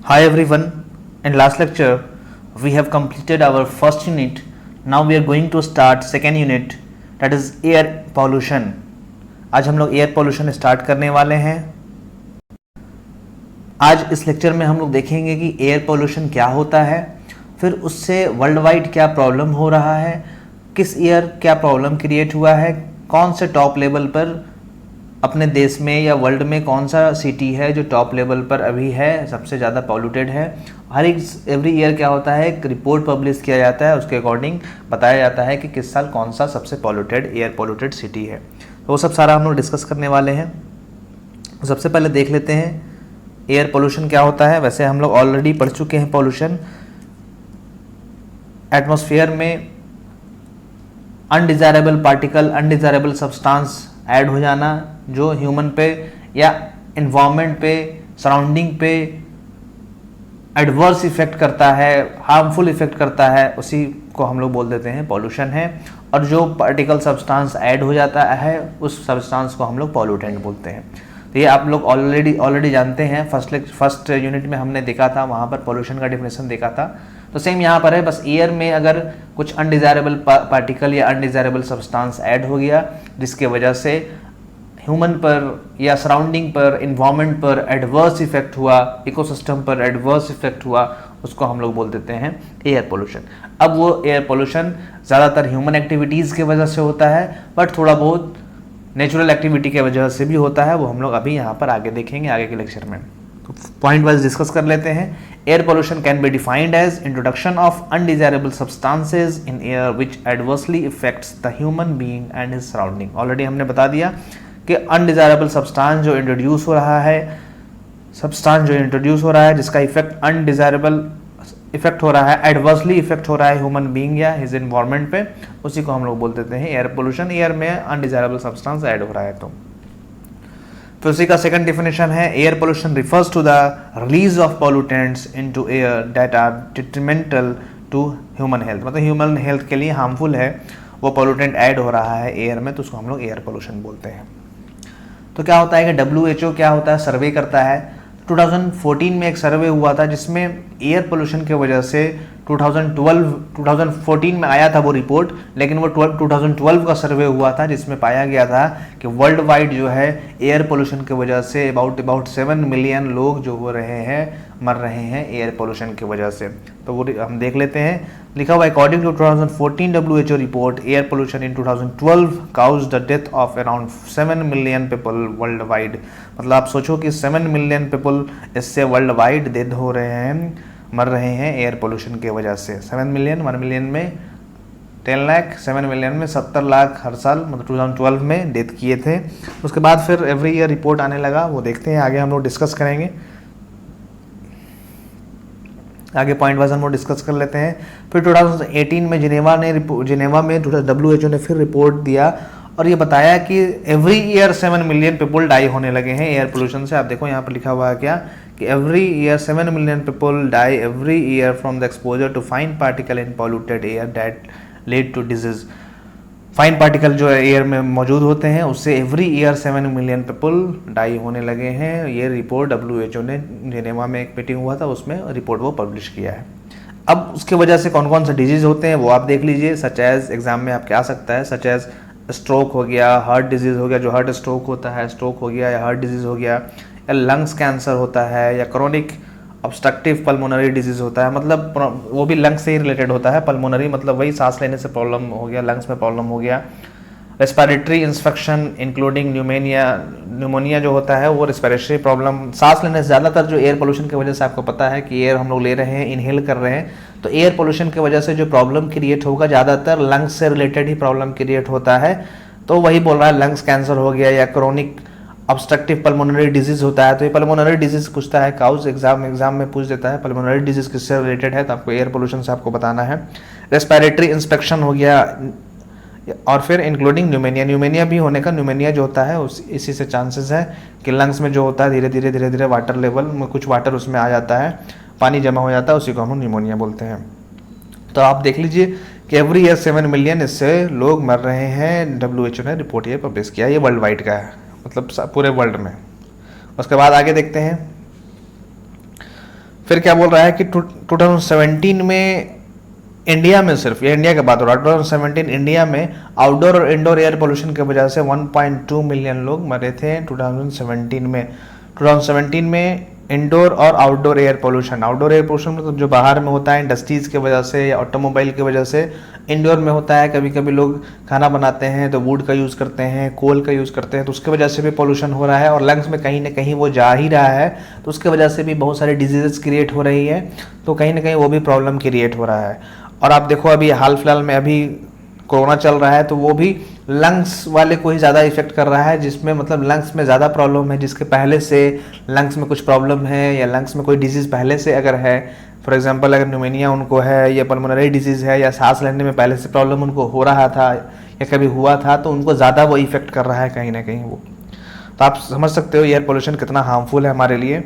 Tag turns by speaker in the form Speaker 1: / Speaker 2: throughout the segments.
Speaker 1: Hi everyone, in last lecture we have completed our first unit. Now we are going to start second unit, that is air pollution. आज हम लोग air pollution start करने वाले हैं। आज इस lecture में हम लोग देखेंगे कि एयर पोल्यूशन क्या होता है, फिर उससे वर्ल्ड वाइड क्या प्रॉब्लम हो रहा है, किस ईयर क्या प्रॉब्लम क्रिएट हुआ है, कौन से टॉप लेवल पर अपने देश में या वर्ल्ड में कौन सा सिटी है जो टॉप लेवल पर अभी है, सबसे ज़्यादा पॉल्यूटेड है। हर एक एवरी ईयर क्या होता है, एक रिपोर्ट पब्लिश किया जाता है, उसके अकॉर्डिंग बताया जाता है कि किस साल कौन सा सबसे पॉल्यूटेड एयर पॉल्यूटेड सिटी है। तो वो सब सारा हम लोग डिस्कस करने वाले हैं। तो सबसे पहले देख लेते हैं एयर पोल्यूशन क्या होता है। वैसे हम लोग ऑलरेडी पढ़ चुके हैं पोल्यूशन। एटमॉस्फेयर में undesirable particle, undesirable substance add हो जाना जो ह्यूमन पे या इन्वायरमेंट पे, सराउंडिंग पे एडवर्स इफेक्ट करता है, हार्मफुल इफेक्ट करता है, उसी को हम लोग बोल देते हैं पॉल्यूशन है। और जो पार्टिकल सब्सटेंस ऐड हो जाता है उस सब्सटेंस को हम लोग पॉल्यूटेंट बोलते हैं। तो ये आप लोग ऑलरेडी जानते हैं। फर्स्ट यूनिट में हमने देखा था, वहाँ पर पॉल्यूशन का डिफिनेशन देखा था। तो सेम यहाँ पर है, बस एयर में अगर कुछ अनडिजायरेबल पार्टिकल या अनडिजायरेबल सब्सटेंस ऐड हो गया जिसके वजह से ह्यूमन पर या सराउंडिंग पर, इन्वायरमेंट पर एडवर्स इफेक्ट हुआ, इकोसिस्टम पर एडवर्स इफेक्ट हुआ, उसको हम लोग बोल देते हैं एयर पोल्यूशन। अब वो एयर पोल्यूशन ज़्यादातर ह्यूमन एक्टिविटीज़ की वजह से होता है, बट थोड़ा बहुत नेचुरल एक्टिविटी की वजह से भी होता है। वो हम लोग अभी यहाँ पर आगे देखेंगे आगे के लेक्चर में। तो पॉइंट वाइज डिस्कस कर लेते हैं। Air pollution can be defined as introduction of undesirable substances in air which adversely effects the human being and his surrounding. Already हमने बता दिया कि अनडिजायरेबल सब्सटेंस जो इंट्रोड्यूस हो रहा है, जिसका इफेक्ट अनडिजायरेबल इफेक्ट हो रहा है, एडवर्सली इफेक्ट हो रहा है ह्यूमन बीइंग या हिज एनवायरनमेंट पे, उसी को हम लोग बोल देते हैं एयर पोल्यूशन। एयर में अनडिजायरेबल सब्सटेंस ऐड हो रहा है। तो फिर उसी का सेकंड डेफिनेशन है, air pollution refers to the release of pollutants into air that are detrimental to human health. मतलब ह्यूमन हेल्थ के लिए हार्मफुल है, वो पॉल्यूटेंट ऐड हो रहा है एयर में, तो उसको हम लोग एयर पोल्यूशन बोलते हैं। तो क्या होता है कि WHO क्या होता है, सर्वे करता है। 2014 में एक सर्वे हुआ था जिसमें एयर पोल्यूशन की वजह से 2014 में आया था वो रिपोर्ट, लेकिन वो 2012 का सर्वे हुआ था जिसमें पाया गया था कि वर्ल्ड वाइड जो है एयर पोल्यूशन की वजह से अबाउट 7 मिलियन लोग जो हो रहे हैं, मर रहे हैं एयर पोल्यूशन की वजह से। तो वो हम देख लेते हैं। लिखा हुआ according to 2014 WHO report, air pollution in 2012 caused the death of around 7 million people world wide. मतलब आप सोचो कि 7 मिलियन पीपल इससे वर्ल्ड वाइड डेथ हो रहे हैं, मर रहे हैं एयर पोल्यूशन की वजह से। 7 मिलियन, 1 मिलियन में 10 लाख, 7 मिलियन में 70 लाख हर साल, मतलब 2012 में डेथ किए थे। उसके बाद फिर एवरी ईयर रिपोर्ट आने लगा, वो देखते हैं आगे हम लोग डिस्कस करेंगे। आगे पॉइंट वाइज हम लोग डिस्कस कर लेते हैं। फिर 2018 में जिनेवा में WHO ने फिर रिपोर्ट दिया और ये बताया कि every year 7 million people die होने लगे हैं एयर पोल्यूशन से। आप देखो यहाँ पर लिखा हुआ है क्या कि every year 7 million people die every year from the exposure to fine particle in polluted air that lead to disease. Fine particle जो एयर में मौजूद होते हैं उससे every year 7 million people die होने लगे हैं। ये रिपोर्ट WHO ने जिनेवा में एक मीटिंग हुआ था, उसमें रिपोर्ट वो पब्लिश किया है। अब उसके वजह से कौन कौन से डिजीज होते हैं वो आप देख लीजिए। सच एज एग्जाम में आपके आ सकता है, सच एज स्ट्रोक हो गया, हार्ट डिजीज़ हो गया, जो हार्ट स्ट्रोक होता है, स्ट्रोक हो गया या हार्ट डिजीज़ हो गया, या लंग्स कैंसर होता है, या क्रोनिक ऑब्स्ट्रक्टिव पल्मोनरी डिजीज़ होता है, मतलब वो भी लंग्स से ही रिलेटेड होता है। पल्मोनरी मतलब वही सांस लेने से प्रॉब्लम हो गया, लंग्स में प्रॉब्लम हो गया। रेस्पिरेटरी इंफेक्शन इंक्लूडिंग न्यूमोनिया जो होता है वो रेस्पिरेटरी प्रॉब्लम, सांस लेने से ज़्यादातर जो एयर पोल्यूशन की वजह से आपको पता है कि एयर हम लोग ले रहे हैं, इनहेल कर रहे हैं, तो एयर पोल्यूशन की वजह से जो प्रॉब्लम क्रिएट होगा ज़्यादातर लंग्स से रिलेटेड ही प्रॉब्लम क्रिएट होता है। तो वही बोल रहा है, लंग्स कैंसर हो गया या क्रोनिक ऑब्स्ट्रक्टिव पल्मोनरी डिजीज़ होता है। तो ये पल्मोनरी डिजीज़ पूछता है, काउज एग्जाम में पूछ देता है पल्मोनरी डिजीज़ किससे रिलेटेड है, तो आपको एयर पोल्यूशन से आपको बताना है। रेस्पिरेटरी इंस्पेक्शन हो गया, और फिर इंक्लूडिंग न्यूमेनिया भी होने का, न्यूमेनिया जो होता है इसी से चांसेस है कि लंग्स में जो होता है धीरे धीरे वाटर लेवल में कुछ वाटर उसमें आ जाता है, पानी जमा हो जाता है, उसी को हम न्यूमोनिया बोलते हैं। तो आप देख लीजिए कि एवरी ईयर 7 मिलियन इससे लोग मर रहे हैं। WHO ने रिपोर्ट ये पब्लिश किया, ये वर्ल्ड वाइड का है, मतलब पूरे वर्ल्ड में। उसके बाद आगे देखते हैं। फिर क्या बोल रहा है कि 2017 में इंडिया में, सिर्फ ये इंडिया की बात हो रहा है, 2017 इंडिया में आउटडोर और इंडोर एयर पोल्यूशन की वजह से 1.2 मिलियन लोग मरे थे 2017 में। 2017 में इंडोर और आउटडोर एयर पोल्यूशन मतलब जो बाहर में होता है इंडस्ट्रीज़ की वजह से या ऑटोमोबाइल की वजह से, इंडोर में होता है कभी कभी लोग खाना बनाते हैं तो वुड का यूज़ करते हैं, कोल का यूज़ करते हैं, तो उसकी वजह से भी पोल्यूशन हो रहा है और लंग्स में कहीं ना कहीं वो जा ही रहा है, तो उसकी वजह से भी बहुत सारी डिजीज़ क्रिएट हो रही है, तो कहीं ना कहीं वो भी प्रॉब्लम क्रिएट हो रहा है। और आप देखो अभी हाल फिलहाल में अभी कोरोना चल रहा है तो वो भी लंग्स वाले को ही ज़्यादा इफेक्ट कर रहा है, जिसमें मतलब लंग्स में ज़्यादा प्रॉब्लम है, जिसके पहले से लंग्स में कुछ प्रॉब्लम है या लंग्स में कोई डिजीज़ पहले से अगर है, फॉर एग्जांपल अगर न्यूमोनिया उनको है या पल्मोनरी डिजीज़ है या सांस लेने में पहले से प्रॉब्लम उनको हो रहा था या कभी हुआ था, तो उनको ज़्यादा वो इफेक्ट कर रहा है कहीं ना कहीं वो। तो आप समझ सकते हो एयर पोल्यूशन कितना हार्मफुल है हमारे लिए।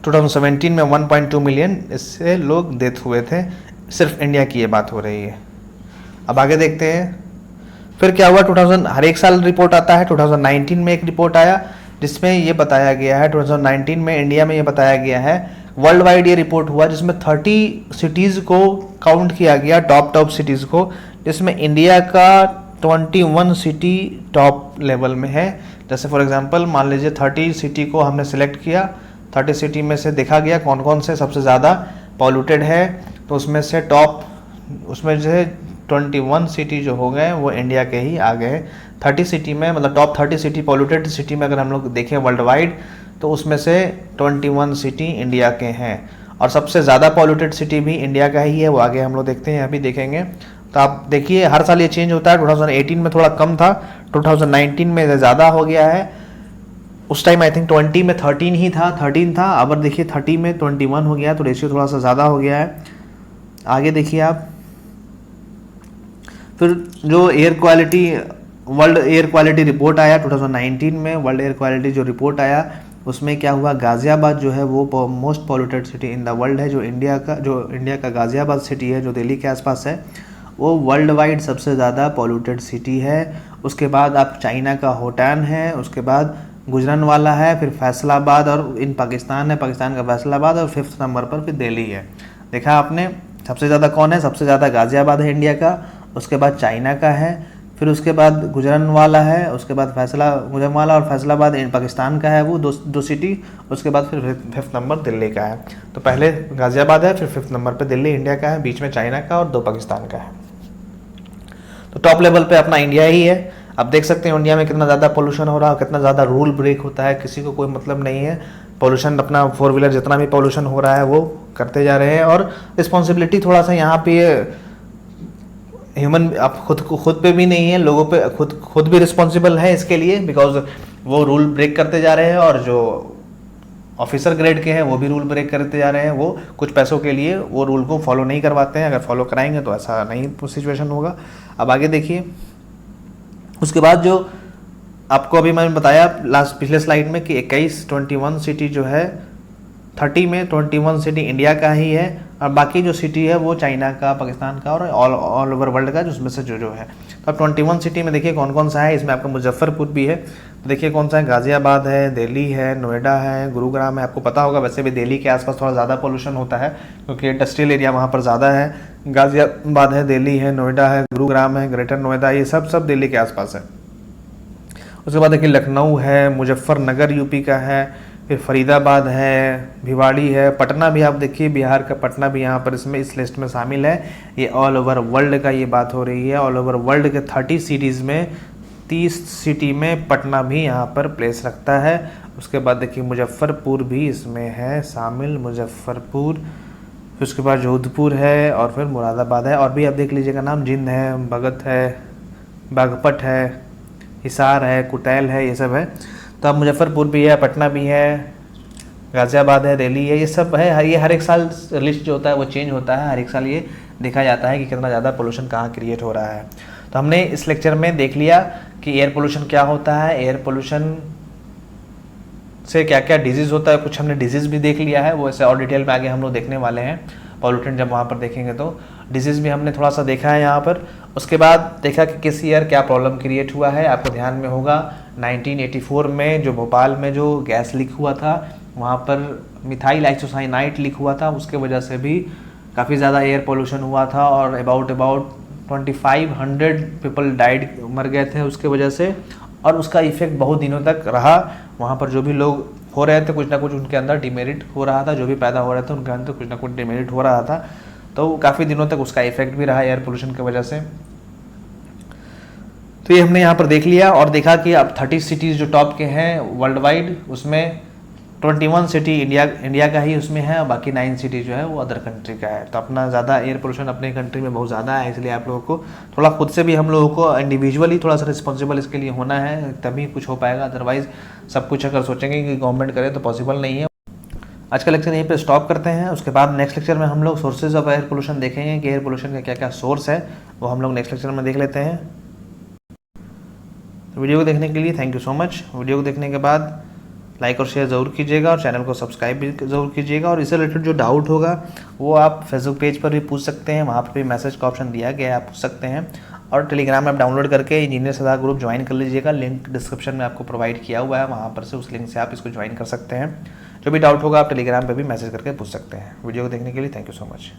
Speaker 1: 2017 में 1.2 मिलियन इससे लोग डेथ हुए थे, सिर्फ इंडिया की ये बात हो रही है। अब आगे देखते हैं फिर क्या हुआ। 2000 हर एक साल रिपोर्ट आता है, 2019 में एक रिपोर्ट आया जिसमें ये बताया गया है, 2019 में इंडिया में ये बताया गया है, वर्ल्ड वाइड ये रिपोर्ट हुआ जिसमें 30 सिटीज़ को काउंट किया गया, टॉप सिटीज़ को, जिसमें इंडिया का 21 सिटी टॉप लेवल में है। जैसे फॉर एग्जांपल मान लीजिए 30 सिटी को हमने सेलेक्ट किया, 30 सिटी में से देखा गया कौन कौन से सबसे ज़्यादा पॉल्यूटेड है, तो उसमें से उसमें जो है 21 सिटी जो हो गए वो इंडिया के ही आ गए। 30 सिटी में मतलब टॉप 30 सिटी पॉल्यूटेड सिटी में अगर हम लोग देखें वर्ल्ड वाइड तो उसमें से 21 सिटी इंडिया के हैं, और सबसे ज़्यादा पॉल्यूटेड सिटी भी इंडिया का ही है, वो आगे हम लोग देखते हैं, अभी देखेंगे। तो आप देखिए हर साल ये चेंज होता है। 2018 में थोड़ा कम था, 2019 में ज़्यादा हो गया है। उस टाइम आई थिंक 20 में 13 था, अब देखिए 30 में 21 हो गया, तो रेशियो थोड़ा सा ज़्यादा हो गया है। आगे देखिए आप, फिर जो वर्ल्ड एयर क्वालिटी रिपोर्ट आया 2019 में, वर्ल्ड एयर क्वालिटी जो रिपोर्ट आया उसमें क्या हुआ, गाज़ियाबाद जो है वो most polluted city in the world है। जो इंडिया का गाज़ियाबाद सिटी है जो दिल्ली के आसपास है, वो वर्ल्ड वाइड सबसे ज़्यादा पॉल्यूटेड सिटी है। उसके बाद आप चाइना का होटान है, उसके बाद गुजरानवाला है, फिर फैसलाबाद, और इन पाकिस्तान है, पाकिस्तान का फैसलाबाद, और 5th नंबर पर फिर दिल्ली है। देखा आपने सबसे ज़्यादा कौन है, सबसे ज़्यादा गाज़ियाबाद है इंडिया का, उसके बाद चाइना का है, फिर उसके बाद गुजरानवाला है, उसके बाद गुजरानवाला और फैसलाबाद इन पाकिस्तान का है, वो दो सिटी, उसके बाद फिर 5th नंबर दिल्ली का है। तो पहले गाज़ियाबाद है, फिर 5th नंबर पे दिल्ली इंडिया का है, बीच में चाइना का और 2 पाकिस्तान का है। तो टॉप लेवल पे अपना इंडिया ही है। अब देख सकते हैं इंडिया में कितना ज़्यादा पोल्यूशन हो रहा है, कितना ज़्यादा रूल ब्रेक होता है, किसी को कोई मतलब नहीं है। पोल्यूशन अपना 4 व्हीलर जितना भी पोल्यूशन हो रहा है वो करते जा रहे हैं, और रिस्पॉन्सिबिलिटी थोड़ा सा यहाँ पे ह्यूमन आप खुद पे भी नहीं है, लोगों पे खुद भी रिस्पॉन्सिबल है इसके लिए, बिकॉज वो रूल ब्रेक करते जा रहे हैं, और जो ऑफिसर ग्रेड के हैं वो भी रूल ब्रेक करते जा रहे हैं। वो कुछ पैसों के लिए वो रूल को फॉलो नहीं करवाते हैं, अगर फॉलो कराएंगे तो ऐसा नहीं सिचुएशन होगा। अब आगे देखिए, उसके बाद जो आपको अभी मैंने बताया पिछले स्लाइड में कि 21 सिटी जो है, 30 में 21 सिटी इंडिया का ही है, और बाकी जो सिटी है वो चाइना का, पाकिस्तान का और ऑल ओवर वर्ल्ड का, जिसमें से जो है। तो अब 21 सिटी में देखिए कौन कौन सा है, इसमें आपका मुजफ्फरपुर भी है, तो देखिए कौन सा है, गाज़ियाबाद है, दिल्ली है, नोएडा है, गुरुग्राम है। आपको पता होगा वैसे भी दिल्ली के आसपास थोड़ा ज़्यादा पोल्यूशन होता है क्योंकि इंडस्ट्रियल एरिया वहाँ पर ज़्यादा है। गाज़ियाबाद है, दिल्ली है, नोएडा है, गुरुग्राम है, ग्रेटर नोएडा, ये सब दिल्ली के आसपास है। उसके बाद देखिए लखनऊ है, मुजफ्फरनगर यूपी का है, फिर फरीदाबाद है, भिवाड़ी है, पटना भी आप देखिए, बिहार का पटना भी यहाँ पर इसमें इस लिस्ट में शामिल है। ये ऑल ओवर वर्ल्ड का ये बात हो रही है, ऑल ओवर वर्ल्ड के 30 सिटीज़ में 30 सिटी में पटना भी यहाँ पर प्लेस रखता है। उसके बाद देखिए मुजफ्फरपुर भी इसमें है शामिल, मुजफ्फरपुर, फिर उसके बाद जोधपुर है, और फिर मुरादाबाद है, और भी आप देख लीजिएगा नाम, जिंद है, भगत है, बागपत है, हिसार है, कुटैल है, ये सब है। तो अब मुजफ्फरपुर भी है, पटना भी है, गाज़ियाबाद है, दिल्ली है, ये सब है। ये हर एक साल लिस्ट जो होता है वो चेंज होता है, हर एक साल ये देखा जाता है कि कितना ज़्यादा पोल्यूशन कहाँ क्रिएट हो रहा है। तो हमने इस लेक्चर में देख लिया कि एयर पोल्यूशन क्या होता है, एयर पोल्यूशन से क्या क्या डिजीज़ होता है, कुछ हमने डिजीज़ भी देख लिया है, वो ऐसे और डिटेल में आगे हम लोग देखने वाले हैं। पॉल्यूटेंट जब वहाँ पर देखेंगे तो डिजीज़ भी हमने थोड़ा सा देखा है यहाँ पर। उसके बाद देखा कि किस ईयर क्या प्रॉब्लम क्रिएट हुआ है। आपको ध्यान में होगा 1984 में जो भोपाल में जो गैस लीक हुआ था, वहाँ पर मिथाइल आइसोसाइनाइट लीक हुआ था, उसके वजह से भी काफ़ी ज़्यादा एयर पोल्यूशन हुआ था और अबाउट 2500 पीपल डाइड, मर गए थे उसके वजह से। और उसका इफेक्ट बहुत दिनों तक रहा। वहाँ पर जो भी लोग हो रहे थे कुछ ना कुछ उनके अंदर डिमेरिट हो रहा था, जो भी पैदा हो रहे थे उनके अंदर कुछ ना कुछ डिमेरिट हो रहा था। तो काफ़ी दिनों तक उसका इफेक्ट भी रहा एयर पोल्यूशन की वजह से। तो ये हमने यहाँ पर देख लिया और देखा कि अब 30 सिटीज़ जो टॉप के हैं वर्ल्ड वाइड, उसमें 21 सिटी इंडिया का ही उसमें है और बाकी 9 सिटी जो है वो अदर कंट्री का है। तो अपना ज़्यादा एयर पोल्यूशन अपने कंट्री में बहुत ज़्यादा है, इसलिए आप लोगों को थोड़ा खुद से भी, हम लोगों को इंडिविजुअली थोड़ा सा रिस्पॉन्सिबल इसके लिए होना है, तभी कुछ हो पाएगा। अदरवाइज़ सब कुछ अगर सोचेंगे कि गवर्नमेंट करे तो पॉसिबल नहीं है। आज का लेक्चर यहीं पे स्टॉप करते हैं। उसके बाद नेक्स्ट लेक्चर में हम लोग सोर्सेज ऑफ एयर पोल्यूशन देखेंगे कि एयर पोल्यूशन का क्या क्या सोर्स है, वो हम लोग नेक्स्ट लेक्चर में देख लेते हैं। तो वीडियो को देखने के लिए thank you so much. Video को देखने के बाद लाइक और शेयर ज़रूर कीजिएगा और चैनल को सब्सक्राइब भी ज़रूर कीजिएगा। और इससे रिलेटेड जो डाउट होगा वो आप फेसबुक पेज पर भी पूछ सकते हैं, वहाँ पर भी मैसेज का ऑप्शन दिया गया है, आप पूछ सकते हैं। और टेलीग्राम ऐप डाउनलोड करके इंजीनियर सदा ग्रुप ज्वाइन कर लीजिएगा, लिंक डिस्क्रिप्शन में आपको प्रोवाइड किया हुआ है, वहाँ पर से उस लिंक से आप इसको ज्वाइन कर सकते हैं। जो भी डाउट होगा आप टेलीग्राम पर भी मैसेज करके पूछ सकते हैं। वीडियो को देखने के लिए थैंक यू सो मच।